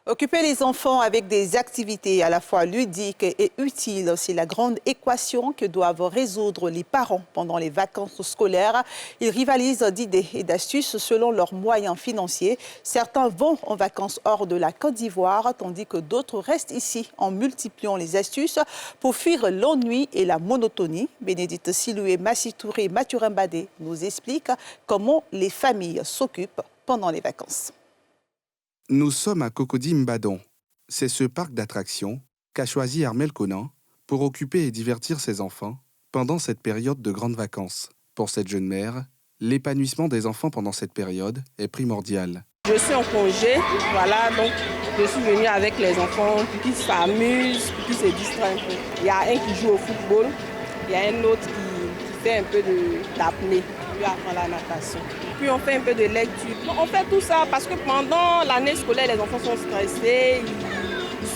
Occuper les enfants avec des activités à la fois ludiques et utiles, c'est la grande équation que doivent résoudre les parents pendant les vacances scolaires. Ils rivalisent d'idées et d'astuces selon leurs moyens financiers. Certains vont en vacances hors de la Côte d'Ivoire, tandis que d'autres restent ici en multipliant les astuces pour fuir l'ennui et la monotonie. Bénédicte Silou et Massitouré Mathurin-Badé nous expliquent comment les familles s'occupent pendant les vacances. Nous sommes à Cocody Mbadon. C'est ce parc d'attractions qu'a choisi Armel Conan pour occuper et divertir ses enfants pendant cette période de grandes vacances. Pour cette jeune mère, l'épanouissement des enfants pendant cette période est primordial. Je suis en congé, voilà, donc je suis venue avec les enfants pour qu'ils s'amusent, pour qu'ils se distraient un peu. Il y a un qui joue au football, il y a un autre qui fait un peu d'apnée, lui apprend la natation. Puis on fait un peu de lecture. On fait tout ça parce que pendant l'année scolaire, les enfants sont stressés,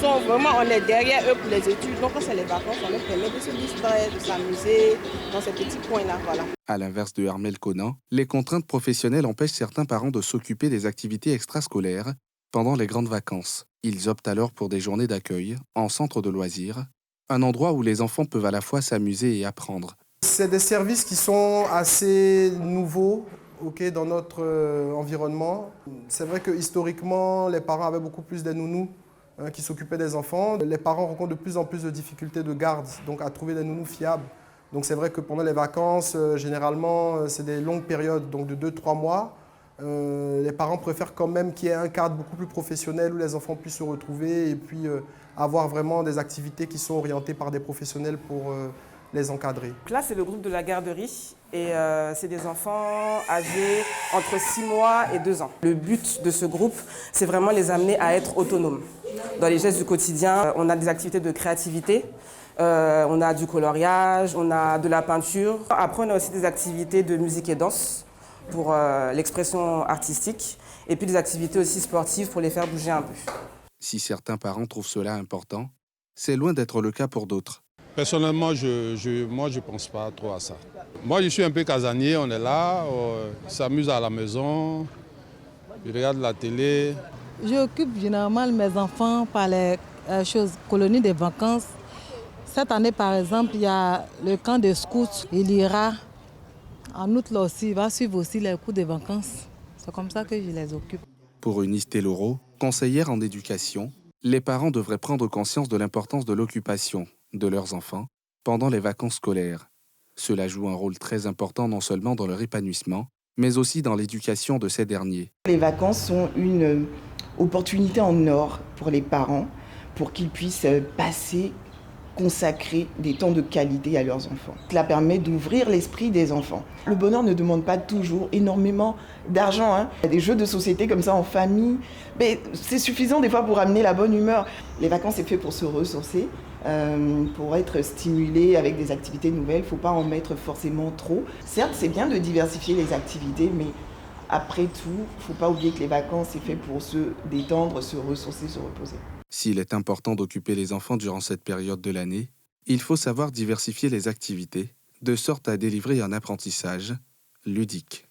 on est derrière eux pour les études. Donc quand c'est les vacances, on leur permet de se distraire, de s'amuser dans ces petits coins-là, voilà. À l'inverse de Armel Conan, les contraintes professionnelles empêchent certains parents de s'occuper des activités extrascolaires pendant les grandes vacances. Ils optent alors pour des journées d'accueil en centre de loisirs, un endroit où les enfants peuvent à la fois s'amuser et apprendre. C'est des services qui sont assez nouveaux dans notre environnement. C'est vrai que historiquement, les parents avaient beaucoup plus des nounous qui s'occupaient des enfants. Les parents rencontrent de plus en plus de difficultés de garde, donc à trouver des nounous fiables. Donc c'est vrai que pendant les vacances, généralement, c'est des longues périodes, donc de 2-3 mois. Les parents préfèrent quand même qu'il y ait un cadre beaucoup plus professionnel où les enfants puissent se retrouver et puis avoir vraiment des activités qui sont orientées par des professionnels pour les encadrer. Là, c'est le groupe de la garderie et c'est des enfants âgés entre 6 mois et 2 ans. Le but de ce groupe, c'est vraiment les amener à être autonomes. Dans les gestes du quotidien, on a des activités de créativité, on a du coloriage, on a de la peinture. Après, on a aussi des activités de musique et danse pour l'expression artistique et puis des activités aussi sportives pour les faire bouger un peu. Si certains parents trouvent cela important, c'est loin d'être le cas pour d'autres. Personnellement, moi, je ne pense pas trop à ça. Moi, je suis un peu casanier, on est là, on s'amuse à la maison, je regarde la télé. J'occupe généralement mes enfants par les colonies de vacances. Cette année, par exemple, il y a le camp de scouts. Il ira en août là aussi, il va suivre aussi les cours de vacances. C'est comme ça que je les occupe. Pour Eunice Telloro, conseillère en éducation, les parents devraient prendre conscience de l'importance de l'occupation de leurs enfants pendant les vacances scolaires. Cela joue un rôle très important non seulement dans leur épanouissement, mais aussi dans l'éducation de ces derniers. Les vacances sont une opportunité en or pour les parents, pour qu'ils puissent consacrer des temps de qualité à leurs enfants. Cela permet d'ouvrir l'esprit des enfants. Le bonheur ne demande pas toujours énormément d'argent. Il y a des jeux de société comme ça en famille, mais c'est suffisant des fois pour amener la bonne humeur. Les vacances, c'est fait pour se ressourcer, pour être stimulé avec des activités nouvelles. Il ne faut pas en mettre forcément trop. Certes, c'est bien de diversifier les activités, mais après tout, il ne faut pas oublier que les vacances, c'est fait pour se détendre, se ressourcer, se reposer. S'il est important d'occuper les enfants durant cette période de l'année, il faut savoir diversifier les activités, de sorte à délivrer un apprentissage ludique.